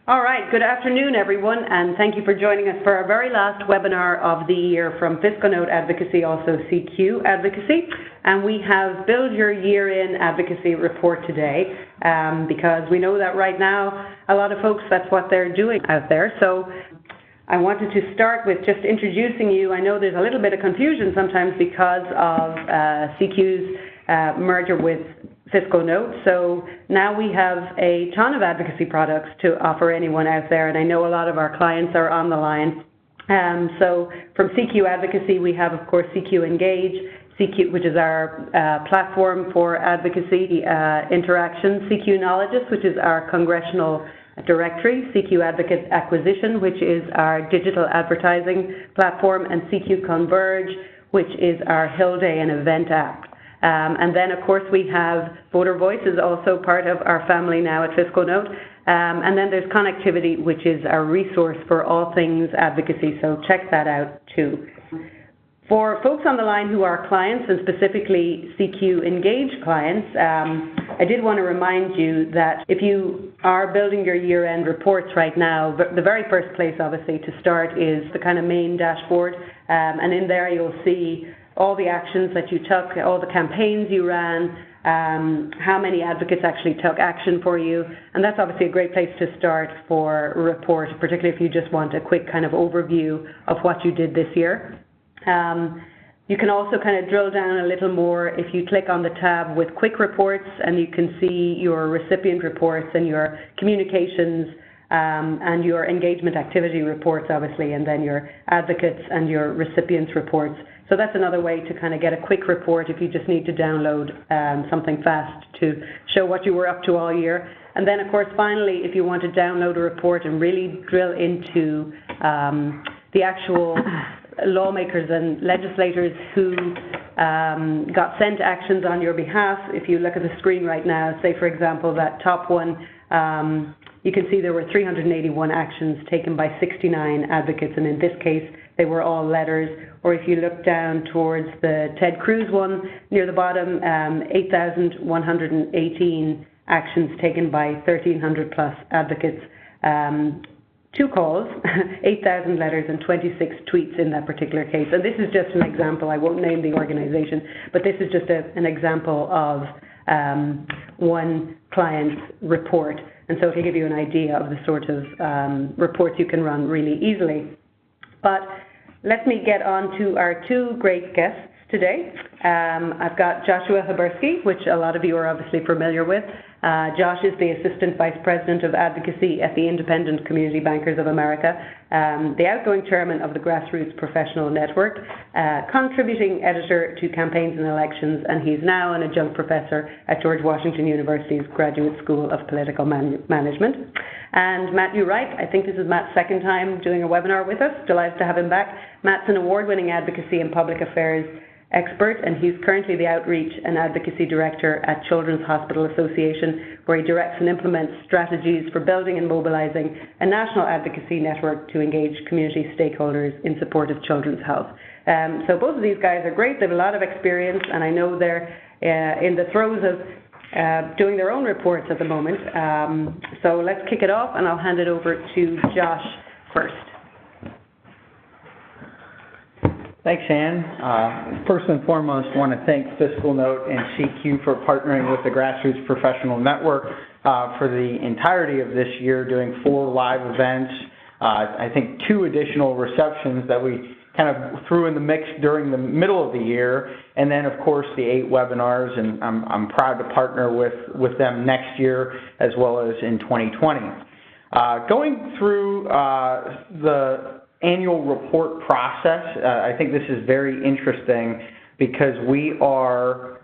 All right, good afternoon, everyone, and thank you for joining us for our very last webinar of the year from Fiscal Note Advocacy, also CQ Advocacy. And we have Build Your Year-In Advocacy report today because we know that right now a lot of folks, that's what they're doing out there. So I wanted to start with just introducing you. I know there's a little bit of confusion sometimes because of CQ's merger with Fiscal Note. So now we have a ton of advocacy products to offer anyone out there, and I know a lot of our clients are on the line. So from CQ Advocacy, we have, of course, CQ Engage, CQ, which is our platform for advocacy interactions, CQ Knowledges, which is our congressional directory, CQ Advocate Acquisition, which is our digital advertising platform, and CQ Converge, which is our Hill Day and event app. And then, of course, we have Voter Voice is also part of our family now at Fiscal Note. And then there's Connectivity, which is our resource for all things advocacy, so check that out too. For folks on the line who are clients, and specifically CQ Engage clients, I did want to remind you that if you are building your year-end reports right now, the very first place, obviously, to start is the kind of main dashboard. And in there you'll see all the actions that you took, all the campaigns you ran, how many advocates actually took action for you. And that's obviously a great place to start for a report, particularly if you just want a quick kind of overview of what you did this year. You can also kind of drill down a little more if you click on the tab with Quick Reports, and you can see your recipient reports and your communications and your engagement activity reports, obviously, and then your advocates and your recipients reports. So that's another way to kind of get a quick report if you just need to download something fast to show what you were up to all year. And then, of course, finally, if you want to download a report and really drill into the actual lawmakers and legislators who got sent actions on your behalf, if you look at the screen right now, say, for example, that top one, you can see there were 381 actions taken by 69 advocates, and in this case, they were all letters. Or if you look down towards the Ted Cruz one near the bottom, 8,118 actions taken by 1,300 plus advocates, 2 calls, 8,000 letters, and 26 tweets in that particular case. And this is just an example. I won't name the organization, but this is just an example of one client's report. And so it'll give you an idea of the sort of reports you can run really easily. But let me get on to our 2 great guests today. I've got Joshua Habersky, which a lot of you are obviously familiar with. Josh is the Assistant Vice President of Advocacy at the Independent Community Bankers of America, the outgoing Chairman of the Grassroots Professional Network, contributing editor to Campaigns and Elections, and he's now an adjunct professor at George Washington University's Graduate School of Political Management. And Matt Wright, I think this is Matt's second time doing a webinar with us. Delighted to have him back. Matt's an award-winning advocacy and public affairs expert, and he's currently the Outreach and Advocacy Director at Children's Hospital Association, where he directs and implements strategies for building and mobilizing a national advocacy network to engage community stakeholders in support of children's health. So both of these guys are great. They have a lot of experience, and I know they're in the throes of doing their own reports at the moment. So let's kick it off, and I'll hand it over to Josh first. Thanks, Anne. First and foremost, I want to thank Fiscal Note and CQ for partnering with the Grassroots Professional Network for the entirety of this year, doing 4 live events, I think 2 additional receptions that we kind of threw in the mix during the middle of the year, and then, of course, the 8 webinars, and I'm proud to partner with them next year as well as in 2020. Going through the annual report process, I think this is very interesting because we are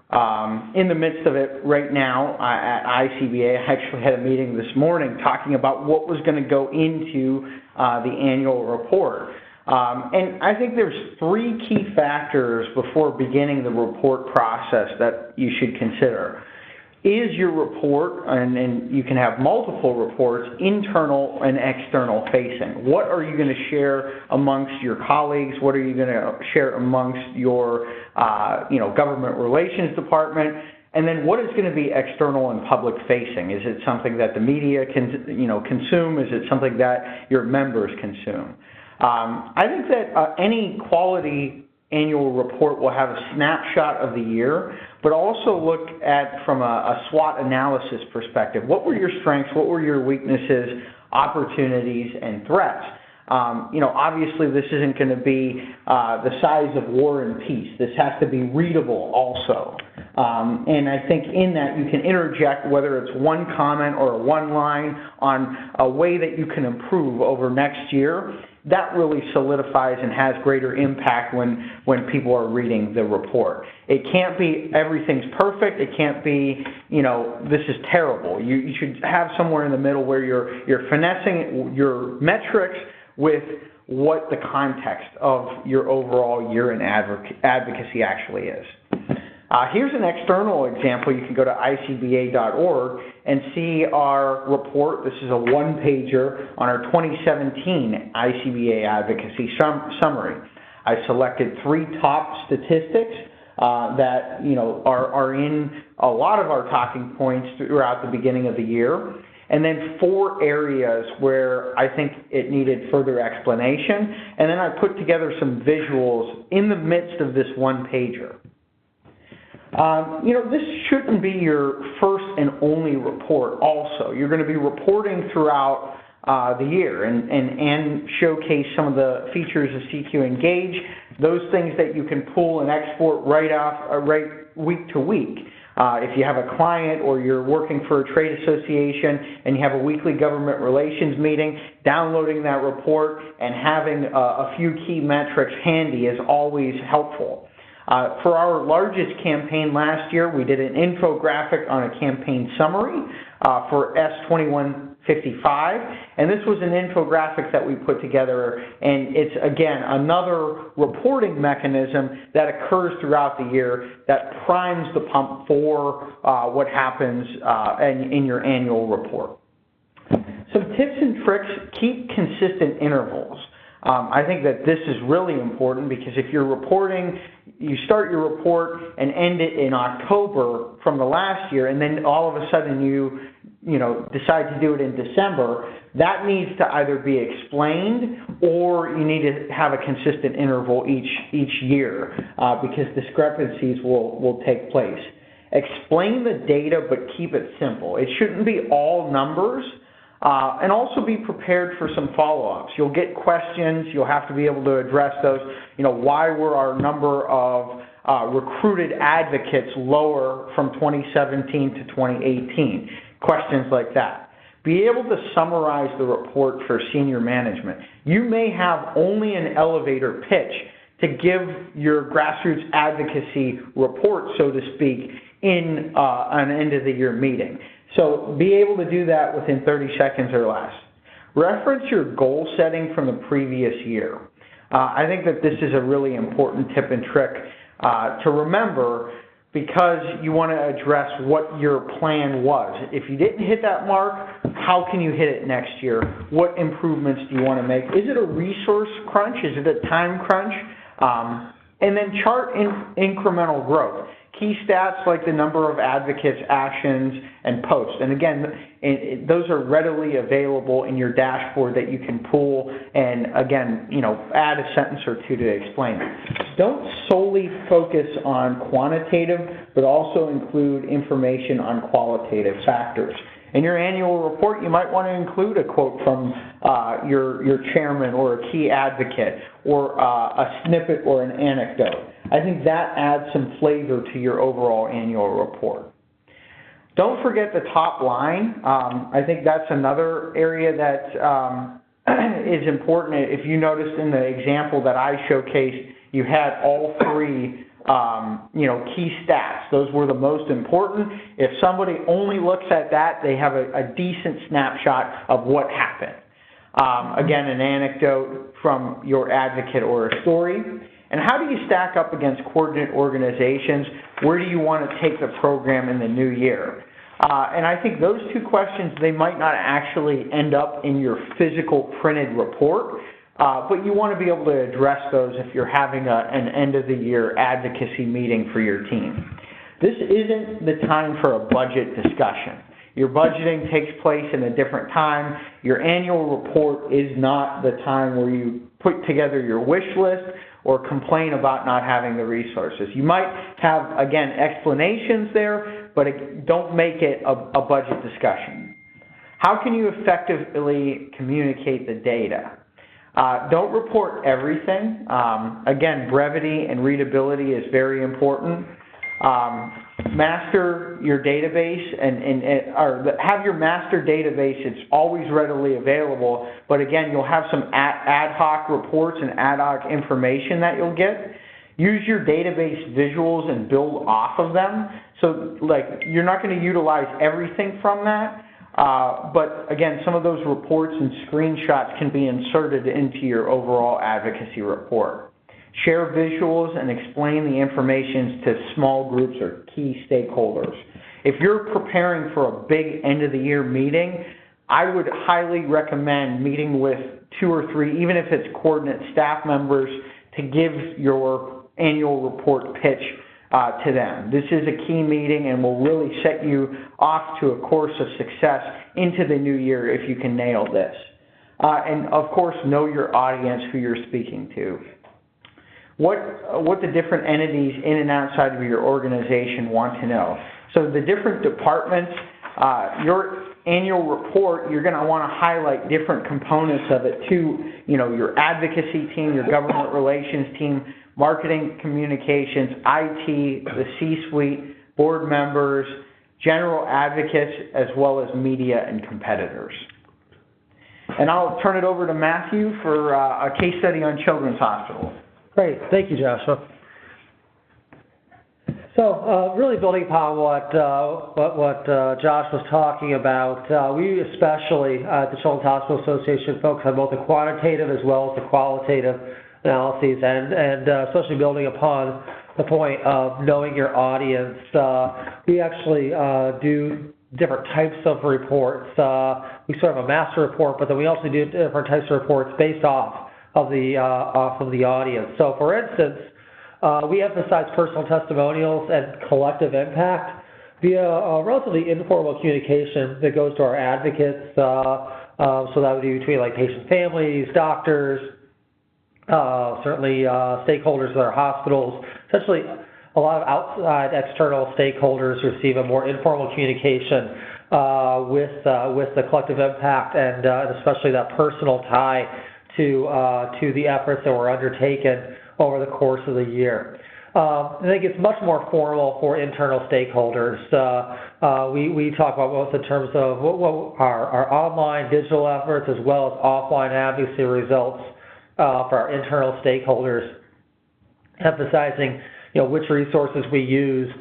in the midst of it right now at ICBA. I actually had a meeting this morning talking about what was going to go into the annual report. And I think there's 3 key factors before beginning the report process that you should consider. Is your report, and you can have multiple reports, internal and external facing? What are you going to share amongst your colleagues? What are you going to share amongst your government relations department? And then what is going to be external and public facing? Is it something that the media can, consume? Is it something that your members consume? I think that any quality annual report will have a snapshot of the year, but also look at from a SWOT analysis perspective. What were your strengths? What were your weaknesses, opportunities, and threats? Obviously this isn't going to be the size of War and Peace. This has to be readable also. And I think in that you can interject, whether it's one comment or one line on a way that you can improve over next year. That really solidifies and has greater impact when people are reading the report. It can't be everything's perfect. It can't be, this is terrible. You should have somewhere in the middle where you're finessing your metrics with what the context of your overall year in advocacy actually is. Here's an external example. You can go to icba.org and see our report. This is a one-pager on our 2017 ICBA advocacy summary. I selected 3 top statistics that are in a lot of our talking points throughout the beginning of the year, and then 4 areas where I think it needed further explanation, and then I put together some visuals in the midst of this one-pager. This shouldn't be your first and only report also. You're going to be reporting throughout the year and showcase some of the features of CQ Engage, those things that you can pull and export right week to week. If you have a client or you're working for a trade association and you have a weekly government relations meeting, downloading that report and having a few key metrics handy is always helpful. For our largest campaign last year, we did an infographic on a campaign summary for S2155, and this was an infographic that we put together, and it's, again, another reporting mechanism that occurs throughout the year that primes the pump for what happens in your annual report. Some tips and tricks: keep consistent intervals. I think that this is really important because if you're reporting, you start your report and end it in October from the last year, and then all of a sudden you decide to do it in December, that needs to either be explained or you need to have a consistent interval each year because discrepancies will take place. Explain the data, but keep it simple. It shouldn't be all numbers. And also be prepared for some follow-ups. You'll get questions. You'll have to be able to address those. Why were our number of recruited advocates lower from 2017 to 2018? Questions like that. Be able to summarize the report for senior management. You may have only an elevator pitch to give your grassroots advocacy report, so to speak, in an end-of-the-year meeting. So be able to do that within 30 seconds or less. Reference your goal setting from the previous year. I think that this is a really important tip and trick to remember because you want to address what your plan was. If you didn't hit that mark, how can you hit it next year? What improvements do you want to make? Is it a resource crunch? Is it a time crunch? And then chart incremental growth. Key stats like the number of advocates, actions, and posts. And again, those are readily available in your dashboard that you can pull and, again, add a sentence or two to explain it. Don't solely focus on quantitative, but also include information on qualitative factors. In your annual report, you might want to include a quote from your chairman or a key advocate or a snippet or an anecdote. I think that adds some flavor to your overall annual report. Don't forget the top line. I think that's another area that is important. If you noticed in the example that I showcased, you had all 3 key stats. Those were the most important. If somebody only looks at that, they have a decent snapshot of what happened. Again, an anecdote from your advocate or a story. And how do you stack up against coordinate organizations? Where do you want to take the program in the new year? And I think those 2 questions, they might not actually end up in your physical printed report, but you want to be able to address those if you're having an end-of-the-year advocacy meeting for your team. this isn't the time for a budget discussion. Your budgeting takes place in a different time. Your annual report is not the time where you put together your wish list or complain about not having the resources. You might have, again, explanations there, but don't make it a budget discussion. How can you effectively communicate the data? Don't report everything. Again, brevity and readability is very important. Master your database or have your master database. It's always readily available, but again, you'll have some ad hoc reports and ad hoc information that you'll get. Use your database visuals and build off of them. So, like, you're not going to utilize everything from that, but again, some of those reports and screenshots can be inserted into your overall advocacy report. Share visuals and explain the information to small groups or key stakeholders. If you're preparing for a big end-of-the-year meeting, I would highly recommend meeting with 2 or 3, even if it's coordinate staff members, to give your annual report pitch to them. This is a key meeting and will really set you off to a course of success into the new year if you can nail this. And of course, know your audience, who you're speaking to. What the different entities in and outside of your organization want to know. So the different departments, your annual report, you're going to want to highlight different components of it to, your advocacy team, your government relations team, marketing, communications, IT, the C-suite, board members, general advocates, as well as media and competitors. And I'll turn it over to Matthew for a case study on Children's Hospital. Great. Thank you, Joshua. So really building upon what Josh was talking about, we especially at the Children's Hospital Association focus on both the quantitative as well as the qualitative analyses, and especially building upon the point of knowing your audience. We actually do different types of reports. We sort of a master report, but then we also do different types of reports based off of the audience. So, for instance, we emphasize personal testimonials and collective impact via a relatively informal communication that goes to our advocates. So that would be between like patient families, doctors, certainly stakeholders of our hospitals. Essentially, a lot of outside external stakeholders receive a more informal communication with the collective impact and especially that personal tie to the efforts that were undertaken over the course of the year. I think it's much more formal for internal stakeholders. We talk about both in terms of what our online digital efforts as well as offline advocacy results for our internal stakeholders, emphasizing which resources we use,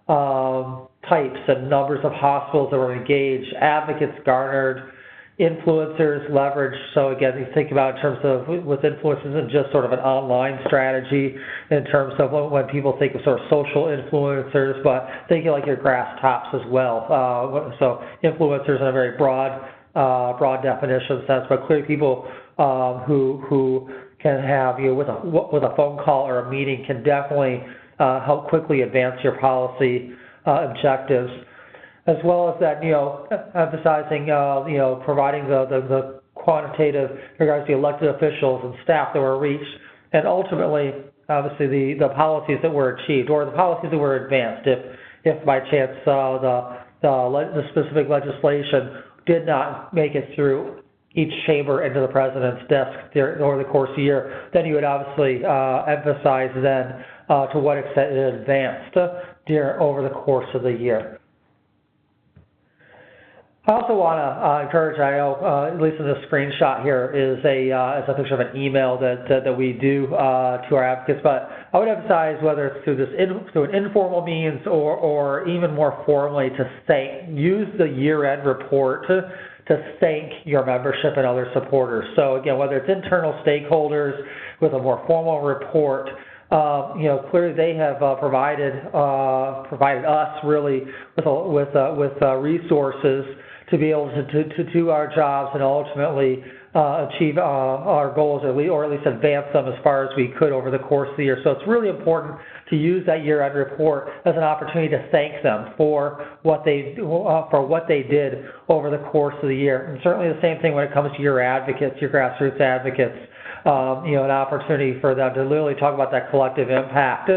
types and numbers of hospitals that were engaged, advocates garnered, influencers leveraged. So again, you think about in terms of with influencers and just sort of an online strategy in terms of when people think of sort of social influencers, but thinking like your grass tops as well. So influencers in a very broad definition sense, but clearly people who can have with a phone call or a meeting can definitely help quickly advance your policy objectives. As well as that, emphasizing, providing the quantitative in regards to the elected officials and staff that were reached, and ultimately, obviously, the policies that were achieved or the policies that were advanced. If by chance the specific legislation did not make it through each chamber into the president's desk over the course of the year, then you would obviously emphasize then to what extent it advanced over the course of the year. I also want to encourage, I know, at least in this screenshot here is a picture of an email that we do to our advocates, but I would emphasize whether it's through an informal means or even more formally to use the year-end report to thank your membership and other supporters. So again, whether it's internal stakeholders with a more formal report, clearly they have provided us really with resources to be able to do our jobs and ultimately achieve our goals, or at least advance them as far as we could over the course of the year. So it's really important to use that year-end report as an opportunity to thank them for what they did over the course of the year. And certainly the same thing when it comes to your advocates, your grassroots advocates. An opportunity for them to literally talk about that collective impact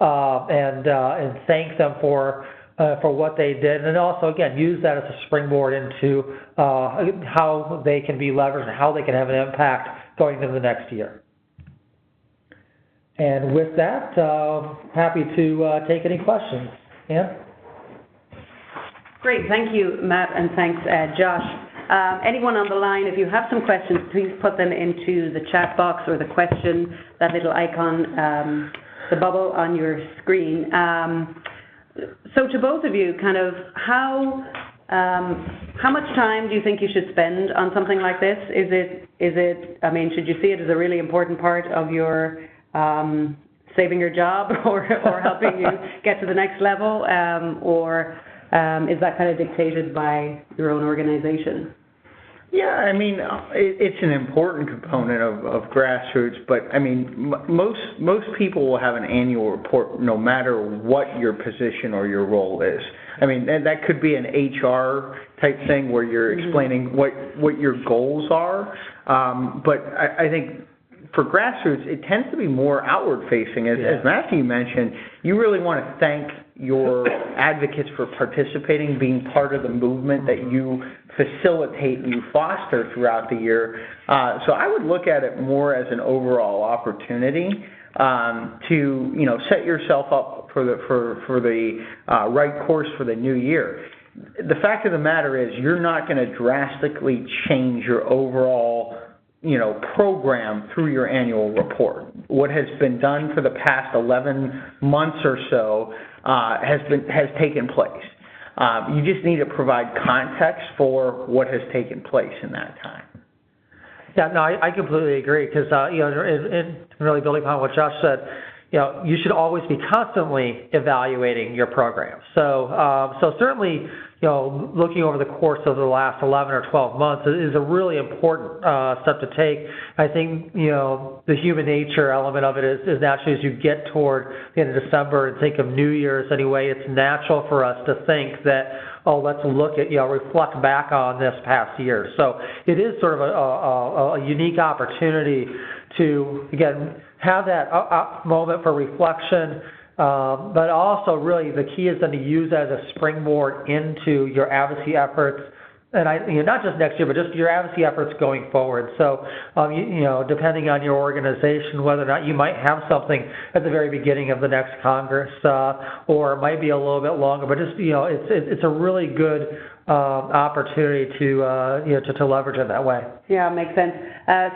and thank them for what they did, and then also, again, use that as a springboard into how they can be leveraged and how they can have an impact going into the next year. And with that, happy to take any questions. Ann? Great, thank you, Matt, and thanks, Josh. Anyone on the line, if you have some questions, please put them into the chat box or the question, that little icon, the bubble on your screen. So to both of you, kind of how much time do you think you should spend on something like this? Is it? I mean, should you see it as a really important part of your saving your job or helping you get to the next level, or is that kind of dictated by your own organization? Yeah, I mean, it's an important component of grassroots, but I mean, most people will have an annual report no matter what your position or your role is. I mean, and that could be an HR type thing where you're explaining what your goals are, but I think for grassroots, it tends to be more outward facing. As Matthew mentioned, you really want to thank your advocates for participating, being part of the movement that you facilitate and you foster throughout the year. So I would look at it more as an overall opportunity to set yourself up for the right course for the new year. The fact of the matter is, you're not going to drastically change your overall program through your annual report. What has been done for the past 11 months or so has taken place. You just need to provide context for what has taken place in that time. Yeah, no, I completely agree because in really building upon what Josh said, you should always be constantly evaluating your program. So certainly, looking over the course of the last 11 or 12 months is a really important step to take. I think, the human nature element of it is naturally as you get toward the end of December and think of New Year's anyway, it's natural for us to think that, let's look at, reflect back on this past year. So it is sort of a unique opportunity to, again, have that moment for reflection, but also really the key is then to use that as a springboard into your advocacy efforts, and not just next year, but just your advocacy efforts going forward. So, depending on your organization, whether or not you might have something at the very beginning of the next Congress, or it might be a little bit longer, but just it's a really good opportunity to leverage it that way. Yeah, makes sense.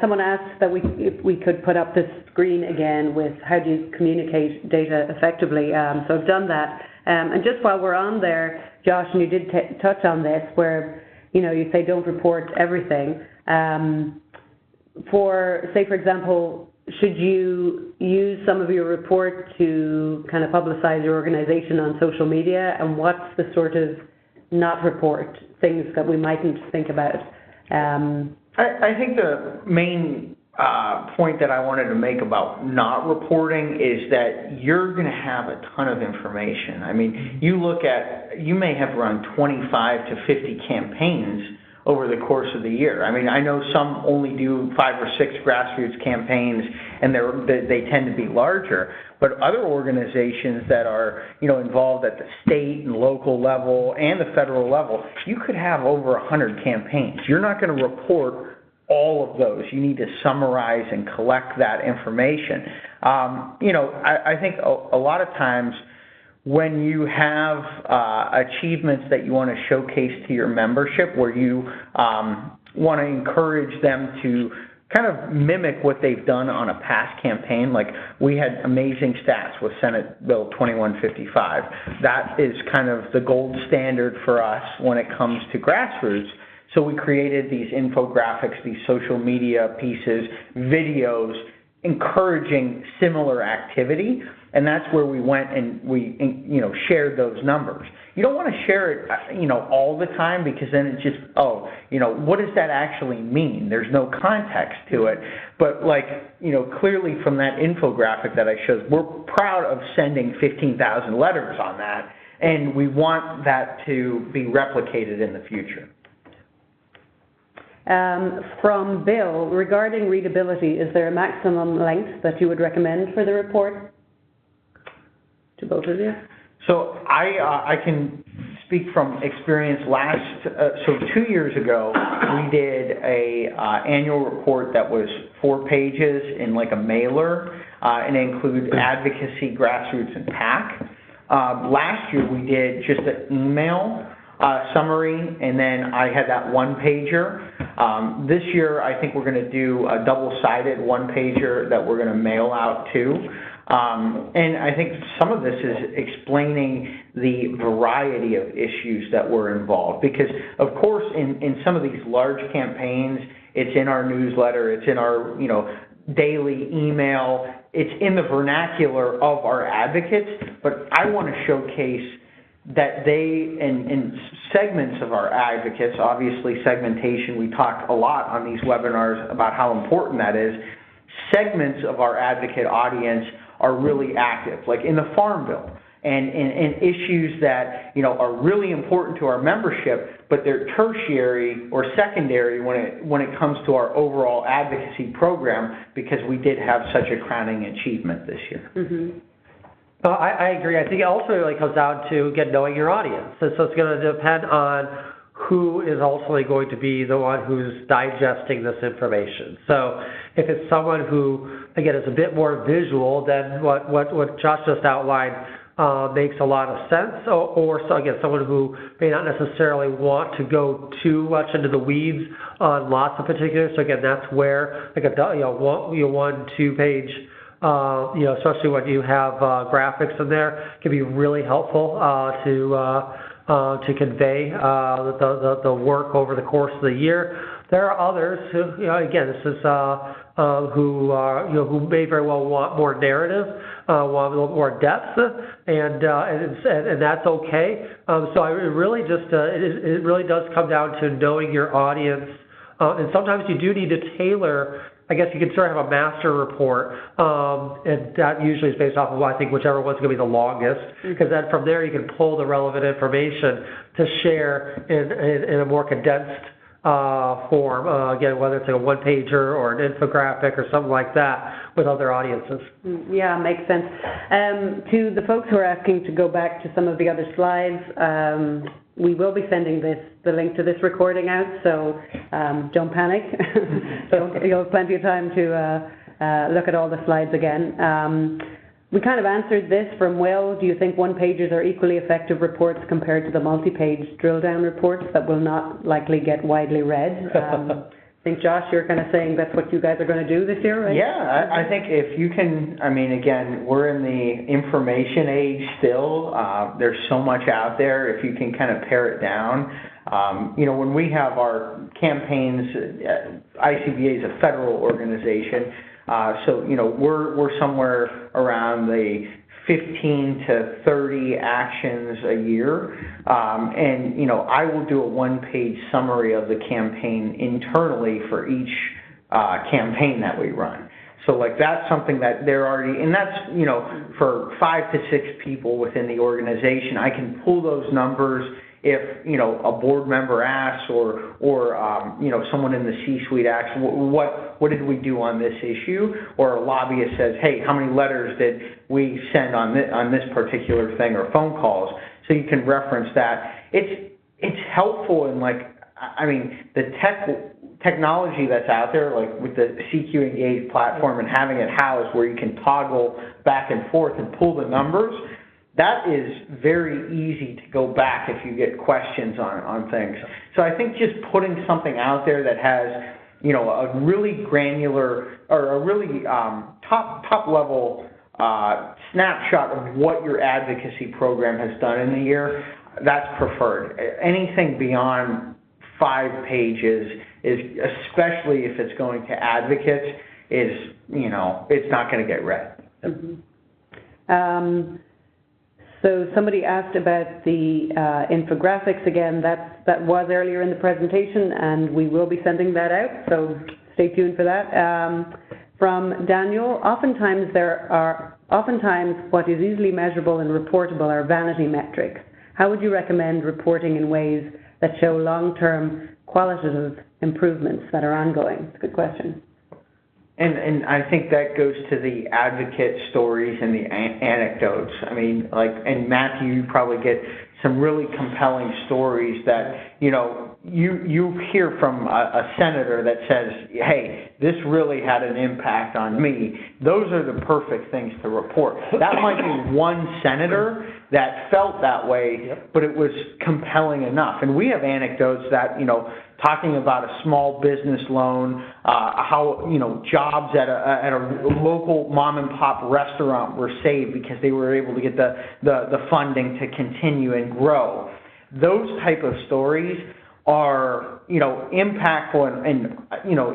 Someone asked that if we could put up this screen again with how do you communicate data effectively. So I've done that. And just while we're on there, Josh, and you did touch on this, where you say don't report everything. For example, should you use some of your report to kind of publicize your organization on social media, and what's the sort of not report things that we mightn't think about? I think the main point that I wanted to make about not reporting is that you're going to have a ton of information. I mean, you may have run 25 to 50 campaigns over the course of the year. I mean, I know some only do 5 or 6 grassroots campaigns, and they tend to be larger. But other organizations that are, involved at the state and local level and the federal level, you could have over 100 campaigns. You're not going to report all of those. You need to summarize and collect that information. I think a lot of times when you have achievements that you want to showcase to your membership, where you want to encourage them to kind of mimic what they've done on a past campaign. Like, we had amazing stats with Senate Bill 2155. That is kind of the gold standard for us when it comes to grassroots. So we created these infographics, these social media pieces, videos, encouraging similar activity. And that's where we went and we, shared those numbers. You don't want to share it, all the time, because then it's just, what does that actually mean? There's no context to it. But clearly from that infographic that I showed, we're proud of sending 15,000 letters on that, and we want that to be replicated in the future. From Bill, regarding readability, is there a maximum length that you would recommend for the report? To both of you? So I can speak from experience. So 2 years ago, we did a annual report that was 4 pages in a mailer, and it included advocacy, grassroots, and PAC. Last year, we did just an email summary, and then I had that 1-pager. This year, I think we're going to do a double-sided 1-pager that we're going to mail out too. And I think some of this is explaining the variety of issues that were involved, because of course in some of these large campaigns, it's in our newsletter, it's in our daily email, it's in the vernacular of our advocates, but I want to showcase that they, and segments of our advocates, obviously segmentation, we talk a lot on these webinars about how important that is. Segments of our advocate audience are really active, like in the Farm Bill, and issues that are really important to our membership, but they're tertiary or secondary when it comes to our overall advocacy program, because we did have such a crowning achievement this year. Mm-hmm. I agree. I think it also comes down to knowing your audience. So it's going to depend on who is ultimately going to be the one who's digesting this information. So if it's someone who, again, is a bit more visual, then what Josh just outlined makes a lot of sense. Or so again, someone who may not necessarily want to go too much into the weeds on lots of particulars. So again, that's where 1-2 page, especially when you have graphics in there, can be really helpful to convey the work over the course of the year. There are others who, again, this is who may very well want more narrative, want a little more depth, and that's okay. So it really it really does come down to knowing your audience, and sometimes you do need to tailor. I guess you can sort of have a master report, and that usually is based off of, I think, whichever one's going to be the longest, because then from there you can pull the relevant information to share in a more condensed form, again, whether it's a 1-pager or an infographic or something like that with other audiences. Yeah, makes sense. To the folks who are asking to go back to some of the other slides, we will be sending the link to this recording out, so don't panic. You'll have plenty of time to look at all the slides again. We kind of answered this from Will. Do you think 1-pagers are equally effective reports compared to the multi-page drill-down reports that will not likely get widely read? I think, Josh, you're kind of saying that's what you guys are going to do this year, right? Yeah, I think if you can, again, we're in the information age still. There's so much out there. If you can kind of pare it down. When we have our campaigns, ICBA is a federal organization, so we're somewhere around the 15 to 30 actions a year, and I will do a 1-page summary of the campaign internally for each campaign that we run. So that's something that they're already, and that's for 5 to 6 people within the organization. I can pull those numbers if a board member asks, or someone in the C-suite asks, what did we do on this issue, or a lobbyist says, hey, how many letters did we send on this particular thing, or phone calls, so you can reference that. It's helpful in the technology that's out there, with the CQ Engage platform and having it housed where you can toggle back and forth and pull the numbers. That is very easy to go back if you get questions on things. So I think just putting something out there that has, a really granular or a really top level snapshot of what your advocacy program has done in the year, that's preferred. Anything beyond 5 pages is, especially if it's going to advocates, is, it's not going to get read. Mm-hmm. So somebody asked about the infographics again. That was earlier in the presentation, and we will be sending that out, so stay tuned for that. From Daniel, oftentimes what is easily measurable and reportable are vanity metrics. How would you recommend reporting in ways that show long-term qualitative improvements that are ongoing? It's a good question. And I think that goes to the advocate stories and the anecdotes. I mean, and Matthew, you probably get some really compelling stories that, you hear from a senator that says, hey, this really had an impact on me. Those are the perfect things to report. That might be one senator that felt that way, but it was compelling enough. And we have anecdotes that, talking about a small business loan, how, jobs at a local mom and pop restaurant were saved because they were able to get the funding to continue and grow. Those type of stories are, impactful, and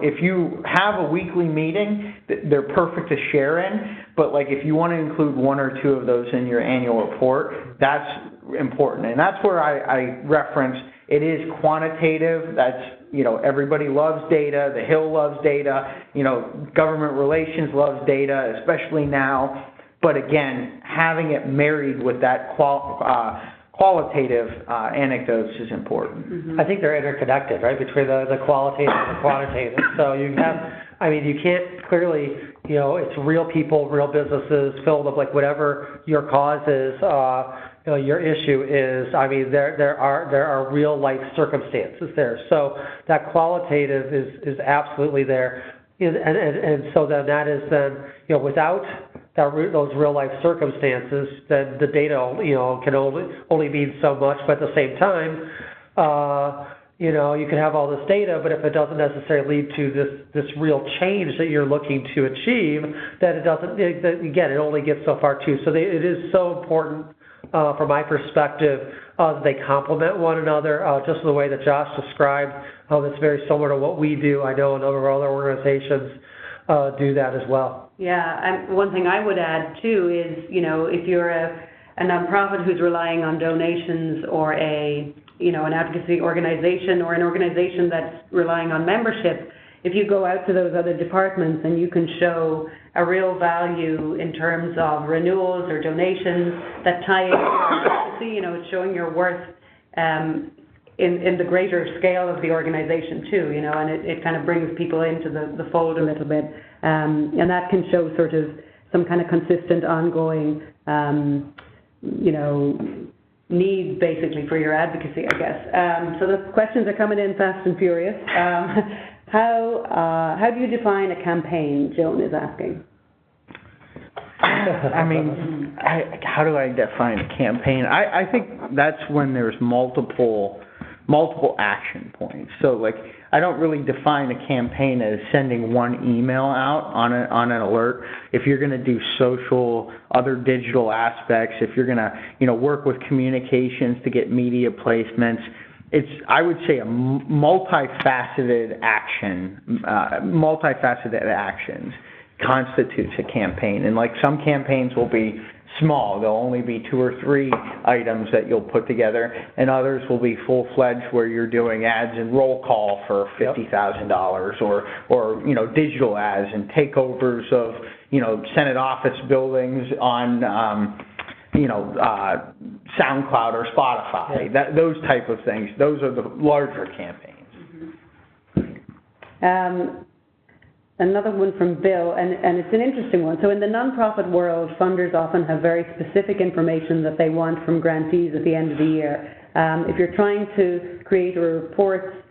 if you have a weekly meeting, they're perfect to share in, but if you want to include one or two of those in your annual report, that's important. And that's where I reference it is quantitative. That's, everybody loves data. The Hill loves data. Government relations loves data, especially now. But again, having it married with that qualitative anecdotes is important. Mm-hmm. I think they're interconnected, right, between the qualitative and the quantitative. So you can't clearly, it's real people, real businesses, filled up whatever your cause is, your issue is. There are real life circumstances there. So that qualitative is absolutely there, and so then that is without those real life circumstances, then the data can only mean so much. But at the same time, you can have all this data, but if it doesn't necessarily lead to this real change that you're looking to achieve, then it only gets so far too. So it is so important. From my perspective, they complement one another, just the way that Josh described. It's very similar to what we do. I know a number of other organizations do that as well. Yeah, and one thing I would add too is, if you're a nonprofit who's relying on donations, or an advocacy organization, or an organization that's relying on membership, if you go out to those other departments and you can show a real value in terms of renewals or donations that tie into your advocacy, it's showing your worth in the greater scale of the organization too, and it kind of brings people into the fold a little bit, and that can show sort of some kind of consistent, ongoing, need basically for your advocacy, I guess. So the questions are coming in fast and furious. How do you define a campaign? Joan is asking. How do I define a campaign? I think that's when there's multiple action points. So I don't really define a campaign as sending one email out on an alert. If you're going to do social, other digital aspects, if you're going to work with communications to get media placements, it's, I would say, a multifaceted actions constitutes a campaign. And some campaigns will be small. There'll only be 2 or 3 items that you'll put together, and others will be full-fledged where you're doing ads and roll call for $50,000 or digital ads and takeovers of, Senate office buildings on, SoundCloud or Spotify, those type of things. Those are the larger campaigns. Mm-hmm. Another one from Bill, and it's an interesting one. So in the nonprofit world, funders often have very specific information that they want from grantees at the end of the year. If you're trying to create a report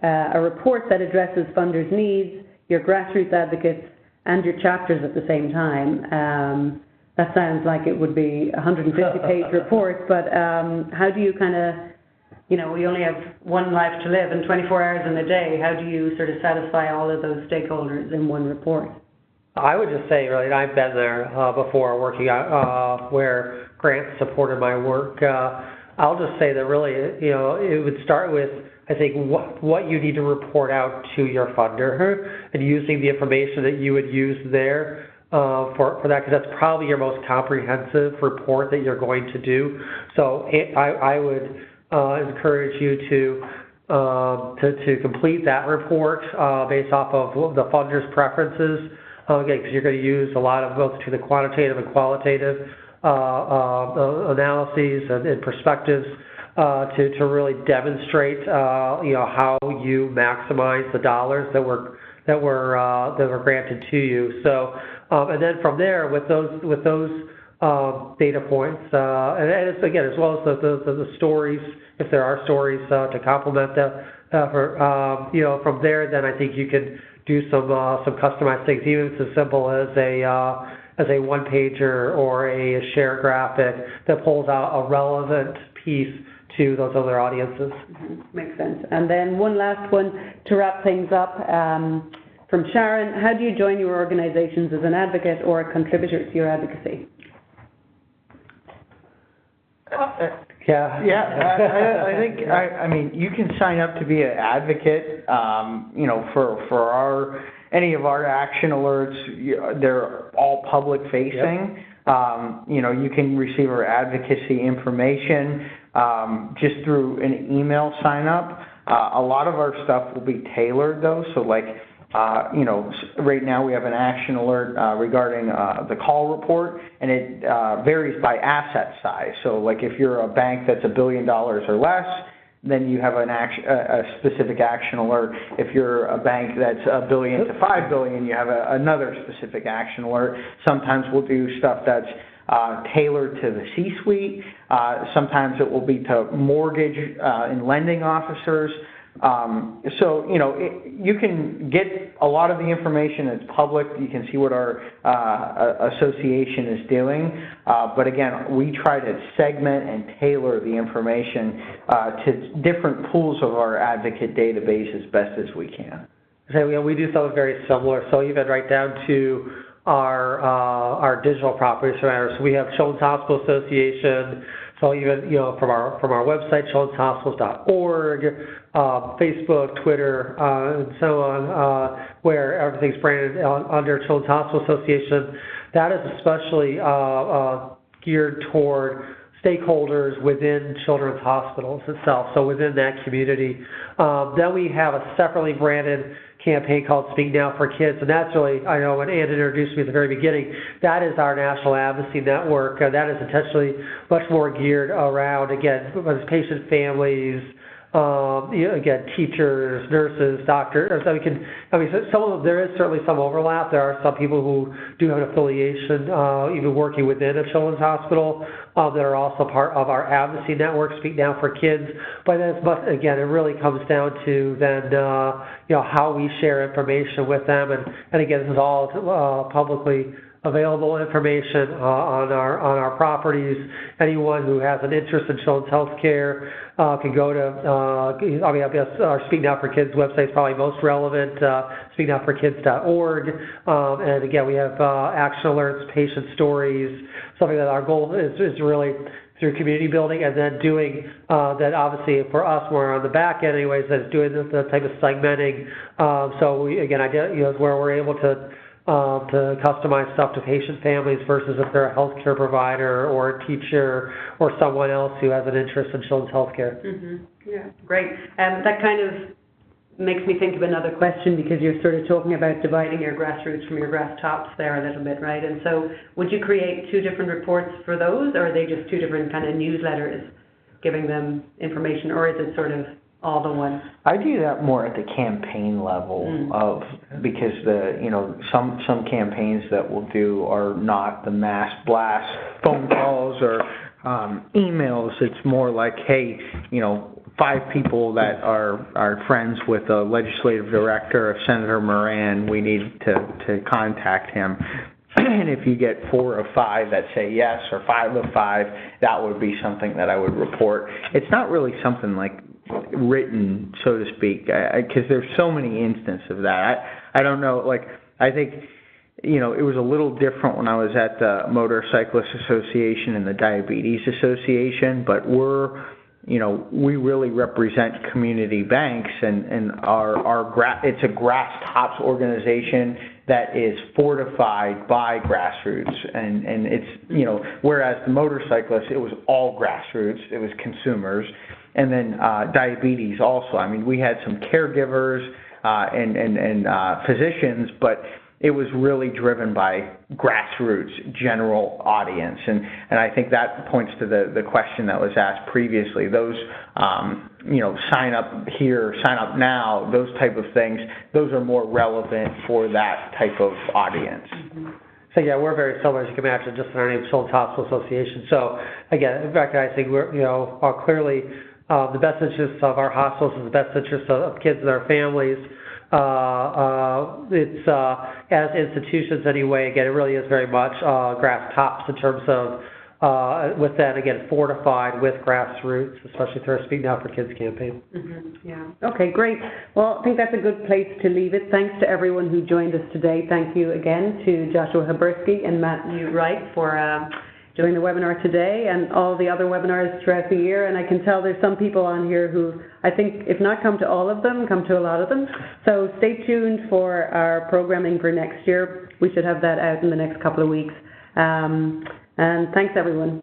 that addresses funders' needs, your grassroots advocates, and your chapters at the same time, that sounds like it would be a 150-page report, but how do you kind of, we only have one life to live and 24 hours in a day. How do you sort of satisfy all of those stakeholders in one report? I would just say, really, I've been there before, working out where grants supported my work. I'll just say that really, it would start with, I think, what you need to report out to your funder, and using the information that you would use there for that, because that's probably your most comprehensive report that you're going to do. So I would encourage you to complete that report based off of the funder's preferences. Again, because you're going to use a lot of both to the quantitative and qualitative analyses and perspectives to really demonstrate how you maximize the dollars that were granted to you. So and then from there, with those data points, and it's, again, as well as the stories, if there are stories to complement that, from there, then I think you can do some customized things, even if it's as simple as a one-pager or a share graphic that pulls out a relevant piece to those other audiences. Mm-hmm. Makes sense. And then one last one to wrap things up. From Sharon, how do you join your organizations as an advocate or a contributor to your advocacy? I think, I mean, you can sign up to be an advocate, for any of our action alerts. They're all public facing. Yep. You can receive our advocacy information just through an email sign up. A lot of our stuff will be tailored though, so like, right now we have an action alert regarding the call report, and it varies by asset size. So like if you're a bank that's $1 billion or less, then you have a specific action alert. If you're a bank that's $1 billion to $5 billion, you have another specific action alert. Sometimes we'll do stuff that's tailored to the C-suite. Sometimes it will be to mortgage and lending officers. You can get a lot of the information that's public. You can see what our association is doing. But again, we try to segment and tailor the information to different pools of our advocate database as best as we can. So we do something very similar. So even right down to our digital properties. So we have Children's Hospital Association. So even from our website, childrenshospitals.org, Facebook, Twitter, and so on, where everything's branded under Children's Hospital Association, that is especially geared toward stakeholders within children's hospitals itself, so within that community. Then we have a separately branded campaign called Speak Now for Kids, and that's really, I know when Ann introduced me at the very beginning, that is our national advocacy network. That is intentionally much more geared around, again, patient families, again, teachers, nurses, doctors. So there is certainly some overlap. There are some people who do have an affiliation, even working within a children's hospital, that are also part of our advocacy network, Speak Now for Kids. But again, it really comes down to then, how we share information with them. And again, this is all publicly available information on our properties. Anyone who has an interest in children's health care can go to, I guess our Speak Now for Kids website is probably most relevant, speaknowforkids.org. And again, we have action alerts, patient stories, something that our goal is really through community building, and then doing that. Obviously, for us, we're on the back end, anyways. That's doing the type of segmenting. So we, again, is where we're able to customize stuff to patient families versus if they're a healthcare provider or a teacher or someone else who has an interest in children's healthcare. Mm-hmm. Yeah, great. That kind of makes me think of another question, because you're sort of talking about dividing your grassroots from your grass tops there a little bit, right? And so would you create two different reports for those, or are they just two different kind of newsletters giving them information, or is it sort of all the one? I do that more at the campaign level because some campaigns that we'll do are not the mass blast phone calls or emails. It's more like, hey, 5 people that are friends with the legislative director of Senator Moran, we need to contact him. And if you get 4 of 5 that say yes, or 5 of 5, that would be something that I would report. It's not really something like written, so to speak, because there's so many instances of that. I don't know, I think, it was a little different when I was at the Motorcyclist Association and the Diabetes Association, but we're we really represent community banks, and it's a grass tops organization that is fortified by grassroots, and it's, whereas the motorcyclists, it was all grassroots, it was consumers, and then diabetes also. I mean, we had some caregivers and physicians, but it was really driven by grassroots, general audience, and I think that points to the question that was asked previously. Those, sign up here, sign up now, those type of things, those are more relevant for that type of audience. Mm-hmm. So yeah, we're very similar, as you can imagine, just in our name, Children's Hospital Association. So again, recognizing we're, clearly the best interests of our hospitals is the best interests of kids and their families. It's as institutions anyway, again, it really is very much grass tops in terms of with that, again, fortified with grassroots, especially through our Speak Now for Kids campaign. Mm-hmm. Yeah. Okay, great. Well, I think that's a good place to leave it. Thanks to everyone who joined us today. Thank you again to Joshua Habersky and Matthew Wright for doing the webinar today and all the other webinars throughout the year. And I can tell there's some people on here who I think, if not come to all of them, come to a lot of them. So stay tuned for our programming for next year. We should have that out in the next couple of weeks. And thanks, everyone.